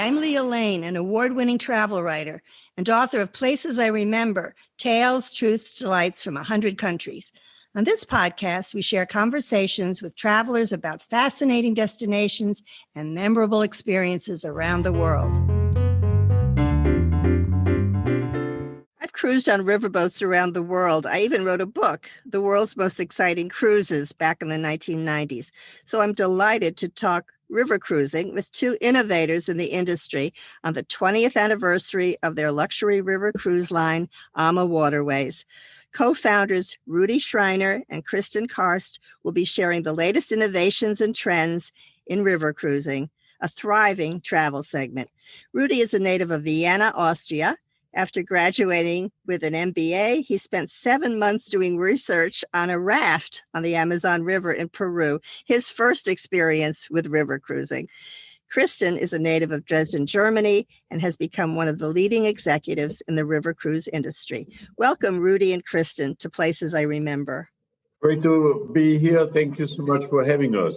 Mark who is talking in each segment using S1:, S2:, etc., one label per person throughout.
S1: I'm Leah Lane, an award-winning travel writer and author of Places I Remember, Tales, Truths, Delights from 100 Countries. On this podcast, we share conversations with travelers about fascinating destinations and memorable experiences around the world. I've cruised on riverboats around the world. I even wrote a book, The World's Most Exciting Cruises, back in the 1990s. So I'm delighted to talk river cruising with two innovators in the industry on the 20th anniversary of their luxury river cruise line, AmaWaterways. Co-founders Rudi Schreiner and Kristin Karst will be sharing the latest innovations and trends in river cruising, a thriving travel segment. Rudi is a native of Vienna, Austria. After graduating with an MBA, he spent 7 months doing research on a raft on the Amazon River in Peru, his first experience with river cruising. Kristin is a native of Dresden, Germany, and has become one of the leading executives in the river cruise industry. Welcome, Rudi and Kristin, to Places I Remember.
S2: Great to be here. Thank you so much for having us.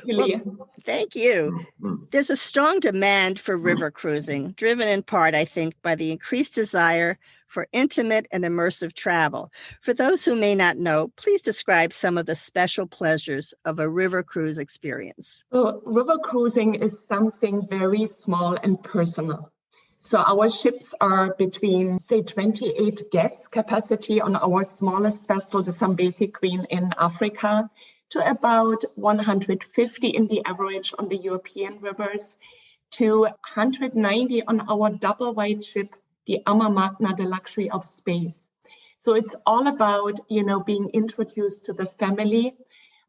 S1: Well, thank you. There's a strong demand for river cruising, driven in part, I think, by the increased desire for intimate and immersive travel. For those who may not know, please describe some of the special pleasures of a river cruise experience.
S3: So, river cruising is something very small and personal. So our ships are between, say, 28 guest capacity on our smallest vessel, the Zambezi Queen in Africa, to about 150 in the average on the European rivers, to 190 on our double-wide ship, the Ama Magna, the luxury of space. So it's all about, being introduced to the family,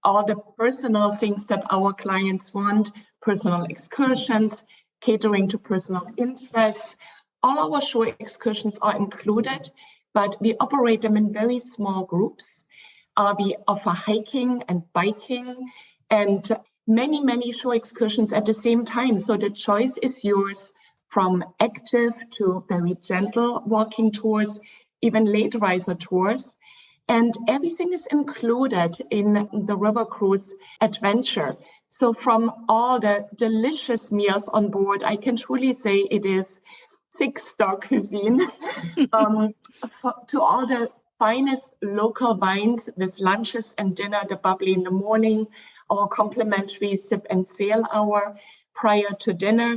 S3: all the personal things that our clients want, personal excursions, catering to personal interests. All our shore excursions are included, but we operate them in very small groups. We offer hiking and biking and many shore excursions at the same time. So the choice is yours, from active to very gentle walking tours, even late riser tours. And everything is included in the river cruise adventure. So from all the delicious meals on board, I can truly say it is 6-star cuisine, to all the finest local wines with lunches and dinner, the bubbly in the morning, our complimentary sip and sail hour prior to dinner,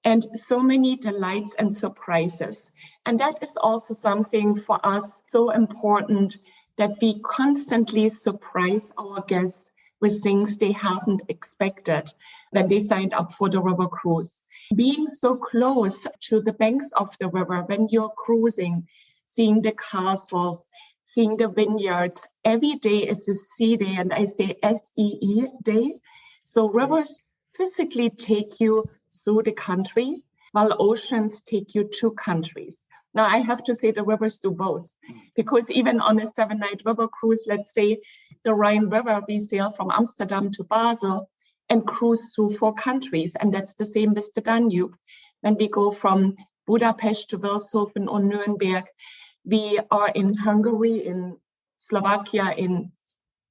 S3: and so many delights and surprises. And that is also something for us so important, that we constantly surprise our guests with things they haven't expected when they signed up for the river cruise. Being so close to the banks of the river when you're cruising, seeing the castles, seeing the vineyards, every day is a sea day, and I say SEE day. So rivers physically take you through the country, while oceans take you to countries. Now, I have to say the rivers do both, because even on a 7-night river cruise, let's say the Rhine River, we sail from Amsterdam to Basel and cruise through 4 countries. And that's the same with the Danube. When we go from Budapest to Wilshofen or Nuremberg, we are in Hungary, in Slovakia, in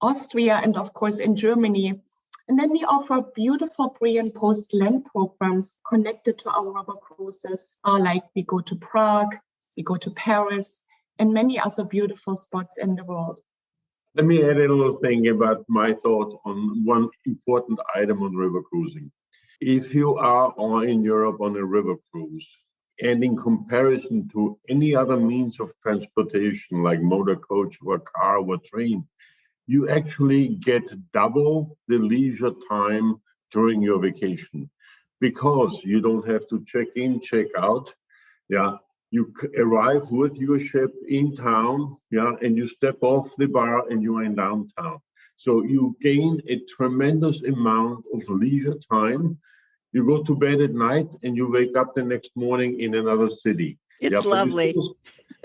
S3: Austria, and of course in Germany. And then we offer beautiful pre- and post-land programs connected to our river cruises, like we go to Prague, we go to Paris, and many other beautiful spots in the world.
S2: Let me add a little thing about my thought on one important item on river cruising. If you are in Europe on a river cruise, and in comparison to any other means of transportation, like motor coach or car or train, you actually get double the leisure time during your vacation, because you don't have to check in, check out. Yeah, you arrive with your ship in town, and you step off the bar and you are in downtown. So you gain a tremendous amount of leisure time. You go to bed at night and you wake up the next morning in another city.
S1: It's lovely.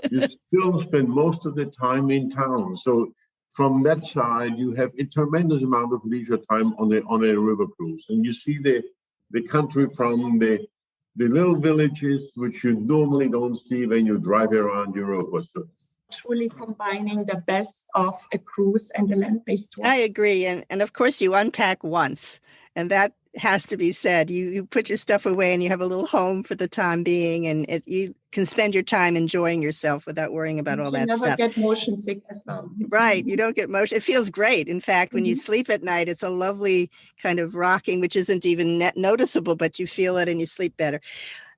S2: You still spend most of the time in town. So from that side, you have a tremendous amount of leisure time on a river cruise. And you see the country from the little villages, which you normally don't see when you drive around Europe or so.
S3: Truly combining the best of a cruise and a land-based tour.
S1: I agree. And of course, you unpack once. And that has to be said. You put your stuff away and you have a little home for the time being, and you can spend your time enjoying yourself without worrying about all that
S3: never
S1: stuff.
S3: Get motion sick as well.
S1: Right. You don't get motion. It feels great. In fact, when you sleep at night, it's a lovely kind of rocking, which isn't even noticeable, but you feel it and you sleep better.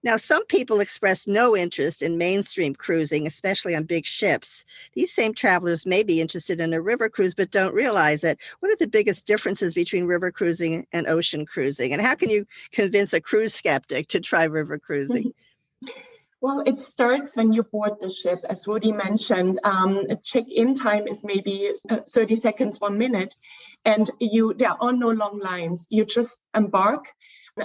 S1: Now, some people express no interest in mainstream cruising, especially on big ships. These same travelers may be interested in a river cruise, but don't realize it. What are the biggest differences between river cruising and ocean cruising? And how can you convince a cruise skeptic to try river cruising?
S3: Well, it starts when you board the ship. As Rudi mentioned, check-in time is maybe 30 seconds, 1 minute, and there are no long lines. You just embark.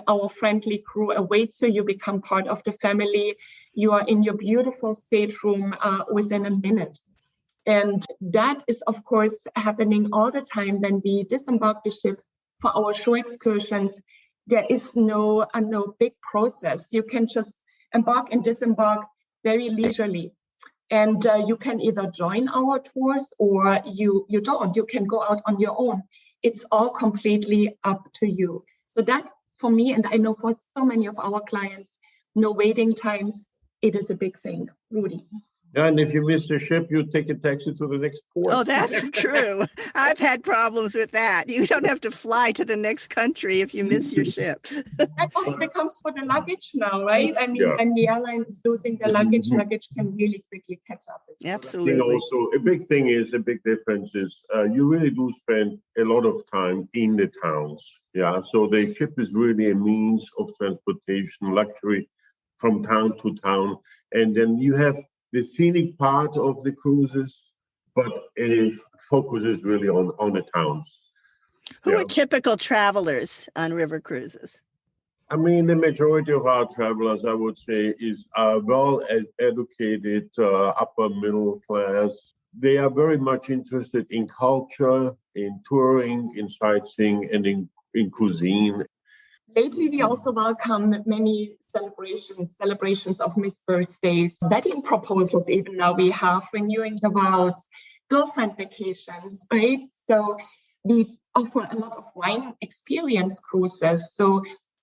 S3: Our friendly crew awaits you. You become part of the family. You are in your beautiful stateroom within a minute. And that is, of course, happening all the time when we disembark the ship for our shore excursions. There is no big process. You can just embark and disembark very leisurely. And you can either join our tours or you don't. You can go out on your own. It's all completely up to you. So that, for me, and I know for so many of our clients, no waiting times, it is a big thing. Rudi.
S2: Yeah, and if you miss the ship, you take a taxi to the next port.
S1: Oh, that's true. I've had problems with that. You don't have to fly to the next country if you miss your ship.
S3: That also becomes for the luggage now, right? I mean, when the airline is losing the luggage can really quickly catch up.
S1: Absolutely.
S2: Also, a big difference is you really do spend a lot of time in the towns. Yeah, so the ship is really a means of transportation, luxury from town to town. And then you have the scenic part of the cruises, but it focuses really on the towns.
S1: Who are typical travelers on river cruises?
S2: I mean, the majority of our travelers, I would say, is well-educated, upper middle class. They are very much interested in culture, in touring, in sightseeing, and in cuisine.
S3: Lately, we also welcome many celebrations of missed birthdays, wedding proposals. Even now we have renewing the vows, girlfriend vacations, right? So we offer a lot of wine experience cruises. So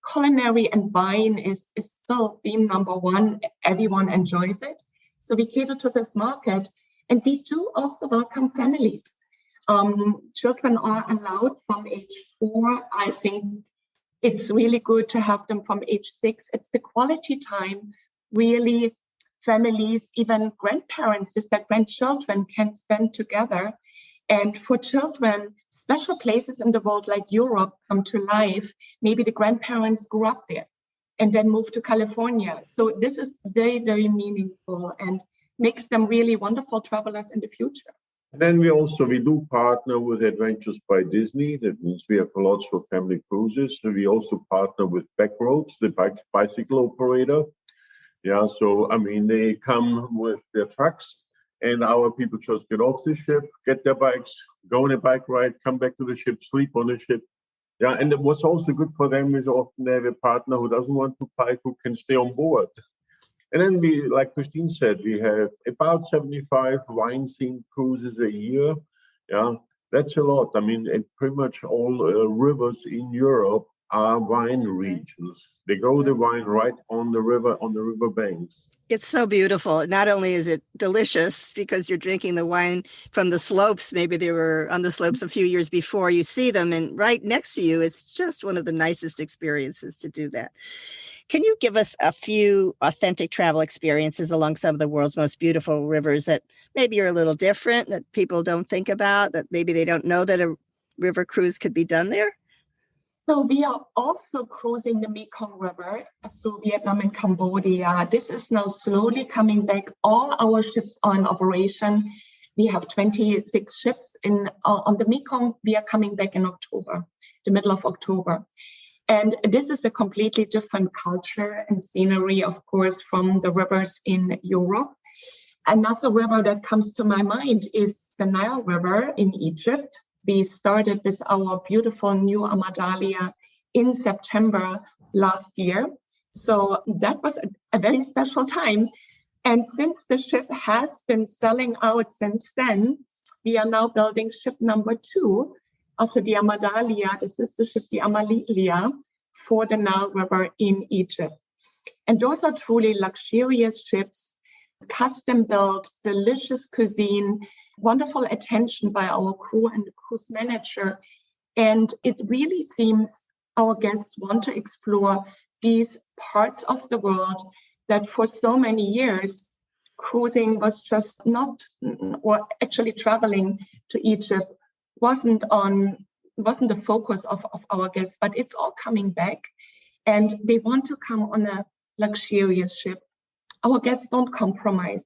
S3: culinary and wine is still theme number one. Everyone enjoys it. So we cater to this market, and we do also welcome families. Children are allowed from age 4. I think it's really good to have them from age 6. It's the quality time, really, families, even grandparents with their grandchildren can spend together. And for children, special places in the world like Europe come to life. Maybe the grandparents grew up there and then moved to California. So this is very, very meaningful and makes them really wonderful travelers in the future.
S2: And then we do partner with Adventures by Disney. That means we have lots of family cruises. So we also partner with Backroads, the bicycle operator. Yeah, so I mean, they come with their trucks and our people just get off the ship, get their bikes, go on a bike ride, come back to the ship, sleep on the ship. Yeah, and what's also good for them is often they have a partner who doesn't want to bike, who can stay on board. And then we, like Kristin said, we have about 75 wine-themed cruises a year. Yeah, that's a lot. I mean, and pretty much all rivers in Europe are wine regions. They grow the wine right on the river banks.
S1: It's so beautiful. Not only is it delicious because you're drinking the wine from the slopes, maybe they were on the slopes a few years before you see them, and right next to you, it's just one of the nicest experiences to do that. Can you give us a few authentic travel experiences along some of the world's most beautiful rivers that maybe are a little different, that people don't think about, that maybe they don't know that a river cruise could be done there?
S3: So we are also cruising the Mekong River through Vietnam and Cambodia. This is now slowly coming back. All our ships are in operation. We have 26 ships on the Mekong. We are coming back in October, the middle of October. And this is a completely different culture and scenery, of course, from the rivers in Europe. Another river that comes to my mind is the Nile River in Egypt. We started with our beautiful new AmaWaterways in September last year. So that was a very special time. And since the ship has been selling out since then, we are now building ship number 2 after the AmaWaterways, the sister ship, the AmaLilia, for the Nile River in Egypt. And those are truly luxurious ships, custom built, delicious cuisine, wonderful attention by our crew and the cruise manager. And it really seems our guests want to explore these parts of the world that for so many years, cruising was just not, or actually traveling to Egypt wasn't the focus of our guests, but it's all coming back. And they want to come on a luxurious ship. Our guests don't compromise.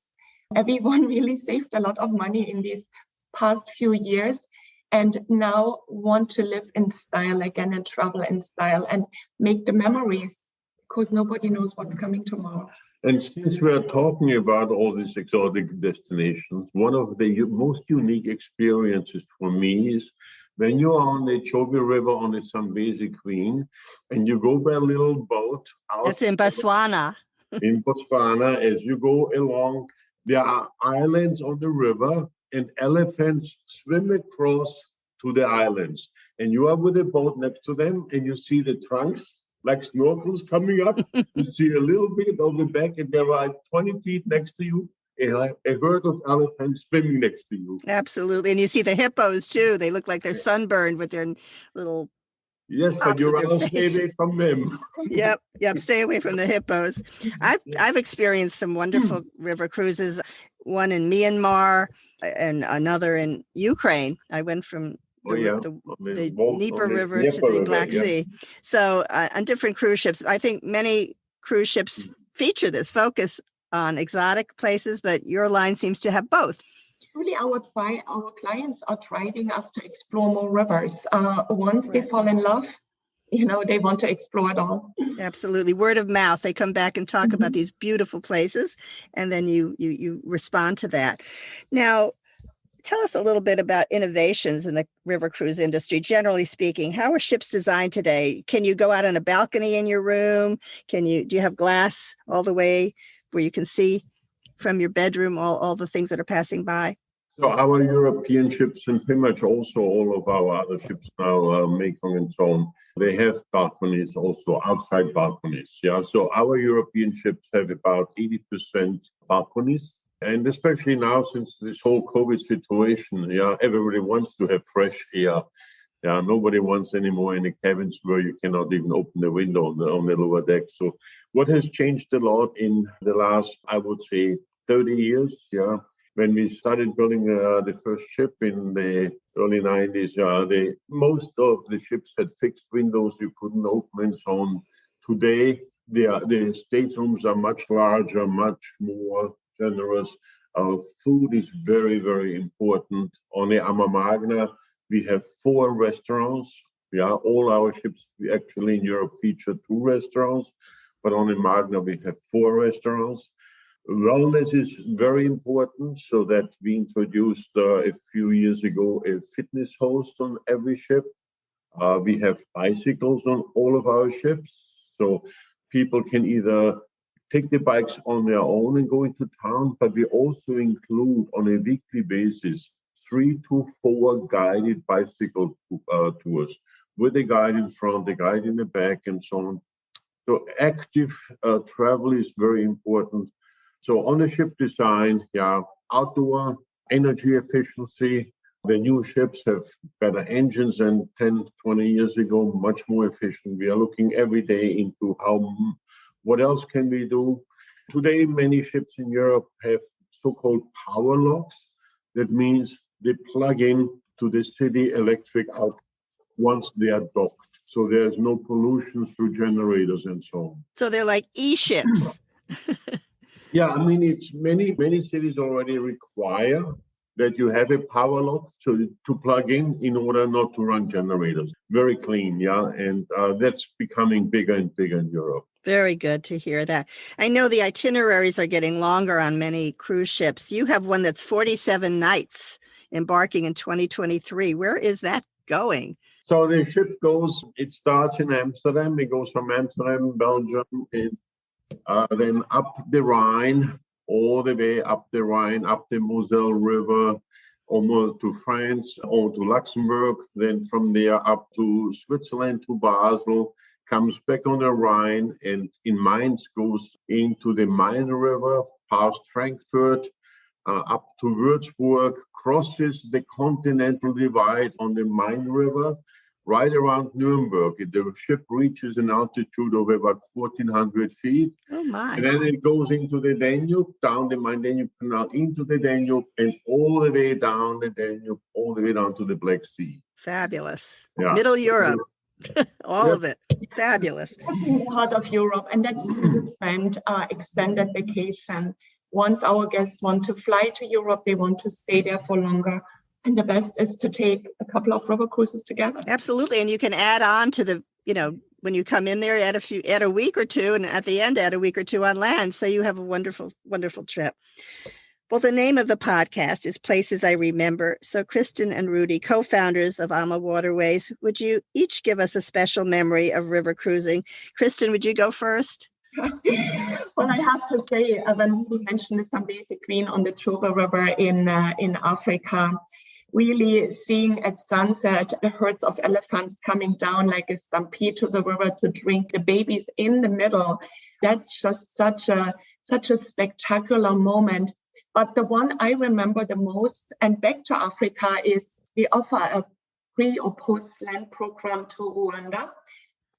S3: Everyone really saved a lot of money in these past few years and now want to live in style again and travel in style and make the memories, because nobody knows what's coming tomorrow.
S2: And since we are talking about all these exotic destinations, one of the most unique experiences for me is when you are on the Chobe River on the Zambezi Queen and you go by a little boat out.
S1: That's in Botswana.
S2: In Botswana, as you go along, there are islands on the river and elephants swim across to the islands. And you are with a boat next to them and you see the trunks like snorkels coming up. You see a little bit of the back and there are 20 feet next to you, a herd of elephants swimming next to you.
S1: Absolutely. And you see the hippos too. They look like they're sunburned with their little...
S2: Yes, but you rather stay away from them.
S1: Yep. Stay away from the hippos. I've experienced some wonderful river cruises, one in Myanmar and another in Ukraine. I went from the Dnieper River to the Black Sea. So on different cruise ships, I think many cruise ships feature this focus on exotic places, but your line seems to have both.
S3: Really, our clients are driving us to explore more rivers. Once they fall in love, they want to explore it all.
S1: Absolutely. Word of mouth. They come back and talk about these beautiful places, and then you respond to that. Now, tell us a little bit about innovations in the river cruise industry. Generally speaking, how are ships designed today? Can you go out on a balcony in your room? Do you have glass all the way where you can see from your bedroom all the things that are passing by?
S2: So our European ships and pretty much also all of our other ships now, Mekong and Saône, they have balconies, also outside balconies. Yeah, so our European ships have about 80% balconies. And especially now, since this whole COVID situation, everybody wants to have fresh air. Yeah, nobody wants anymore in the cabins where you cannot even open the window on the lower deck. So what has changed a lot in the last, I would say, 30 years, when we started building the first ship in the early 90s, most of the ships had fixed windows you couldn't open and so on. Today, the staterooms are much larger, much more generous. Food is very, very important. On the AmaMagna, we have 4 restaurants. All our ships actually in Europe feature 2 restaurants, but on the Magna we have 4 restaurants. Wellness is very important, so that we introduced a few years ago a fitness host on every ship. We have bicycles on all of our ships, so people can either take the bikes on their own and go into town, but we also include on a weekly basis 3 to 4 guided bicycle tours with a guide in front, a guide in the back, and so on. So active travel is very important. So on the ship design, outdoor energy efficiency. The new ships have better engines than 10, 20 years ago, much more efficient. We are looking every day into what else can we do. Today, many ships in Europe have so-called power locks. That means they plug in to the city electric out once they are docked. So there's no pollution through generators and so on.
S1: So they're like e-ships.
S2: It's many cities already require that you have a power lock to plug in order not to run generators. Very clean, and that's becoming bigger and bigger in Europe.
S1: Very good to hear that. I know the itineraries are getting longer on many cruise ships. You have one that's 47 nights embarking in 2023. Where is that going?
S2: So the ship it starts in Amsterdam. It goes from Amsterdam, Belgium, and then up the Rhine, all the way up the Rhine, up the Moselle River, almost to France or to Luxembourg. Then from there up to Switzerland, to Basel, comes back on the Rhine, and in Mainz goes into the Main River, past Frankfurt, up to Würzburg, crosses the continental divide on the Main River, right around Nuremberg. The ship reaches an altitude of about 1,400 feet.
S1: Oh, my.
S2: And then it goes into the Danube, down the Main-Danube Canal, into the Danube, and all the way down the Danube, all the way down to the Black Sea.
S1: Fabulous.
S2: Yeah.
S1: Middle Europe. All
S2: Yep.
S1: of it. Fabulous.
S3: In the heart of Europe, and that's a different extended vacation. Once our guests want to fly to Europe, they want to stay there for longer. And the best is to take a couple of river cruises together.
S1: Absolutely. And you can add on to the, when you come in there, add a week or two, and at the end, add a week or two on land. So you have a wonderful, wonderful trip. Well, the name of the podcast is Places I Remember. So Kristin and Rudi, co-founders of AmaWaterways, would you each give us a special memory of river cruising? Kristin, would you go first?
S3: Well, I have to say, when we mentioned the Zambezi Queen on the Chobe River in Africa, really seeing at sunset the herds of elephants coming down like a stampede to the river to drink, the babies in the middle, that's just such a spectacular moment. But the one I remember the most, and back to Africa, is we offer a pre or post land program to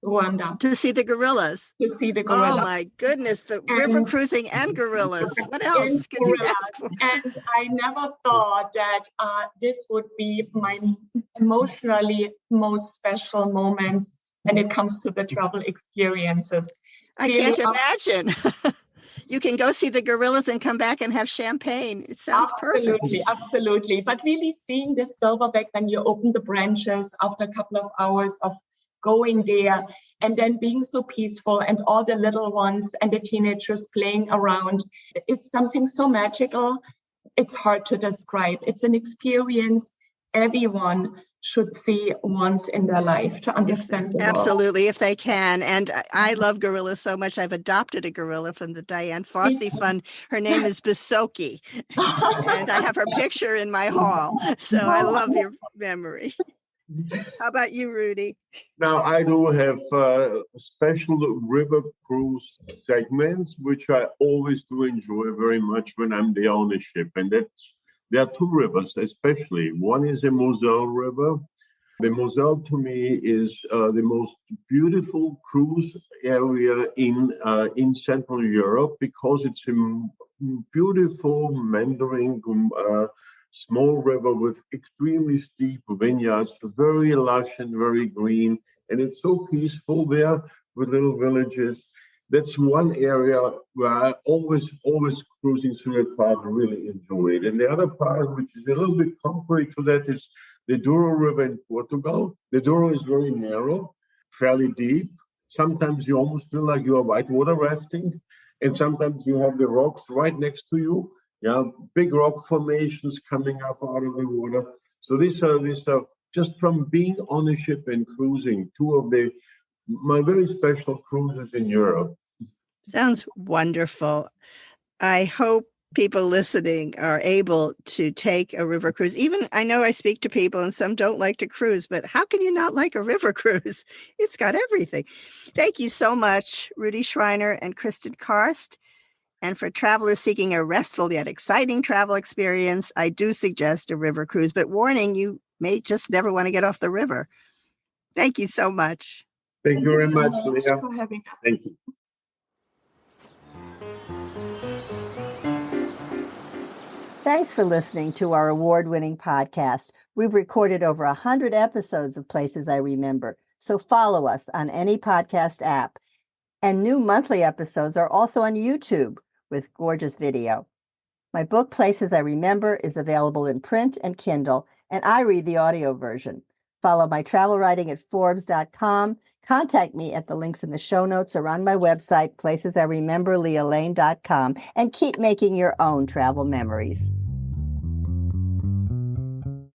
S3: Rwanda.
S1: To see the gorillas.
S3: To see the gorillas.
S1: Oh my goodness, the river cruising and gorillas. What else could you ask for?
S3: And I never thought that this would be my emotionally most special moment when it comes to the travel experiences.
S1: I can't imagine. You can go see the gorillas and come back and have champagne. It sounds perfect.
S3: Absolutely. But really seeing the silverback when you open the branches after a couple of hours of going there and then being so peaceful and all the little ones and the teenagers playing around. It's something so magical. It's hard to describe. It's an experience everyone should see once in their life to understand the world.
S1: Absolutely, if they can. And I love gorillas so much. I've adopted a gorilla from the Diane Fossey Fund. Her name is Bisoki, and I have her picture in my hall. So I love your memory. How about you, Rudi?
S2: Now, I do have special river cruise segments, which I always do enjoy very much when I'm there on the ship. And there are two rivers, especially. One is the Moselle River. The Moselle, to me, is the most beautiful cruise area in Central Europe because it's a beautiful, meandering, small river with extremely steep vineyards, very lush and very green. And it's so peaceful there with little villages. That's one area where I always cruising through that part really enjoy it. And the other part, which is a little bit contrary to that, is the Douro River in Portugal. The Douro is very narrow, fairly deep. Sometimes you almost feel like you are whitewater rafting. And sometimes you have the rocks right next to you. Yeah, big rock formations coming up out of the water. So these are just from being on a ship and cruising, two of my very special cruises in Europe.
S1: Sounds wonderful. I hope people listening are able to take a river cruise. Even I know I speak to people and some don't like to cruise, but how can you not like a river cruise? It's got everything. Thank you so much, Rudi Schreiner and Kristin Karst. And for travelers seeking a restful yet exciting travel experience, I do suggest a river cruise, but warning, you may just never want to get off the river. Thank you so much.
S2: Thank you very much,
S3: Leah.
S2: Leah.
S3: For having us.
S2: Thank you.
S1: Thanks for listening to our award-winning podcast. We've recorded over 100 episodes of Places I Remember, so follow us on any podcast app. And new monthly episodes are also on YouTube with gorgeous video. My book, Places I Remember, is available in print and Kindle, and I read the audio version. Follow my travel writing at Forbes.com. Contact me at the links in the show notes or on my website, placesirememberlealane.com, and keep making your own travel memories.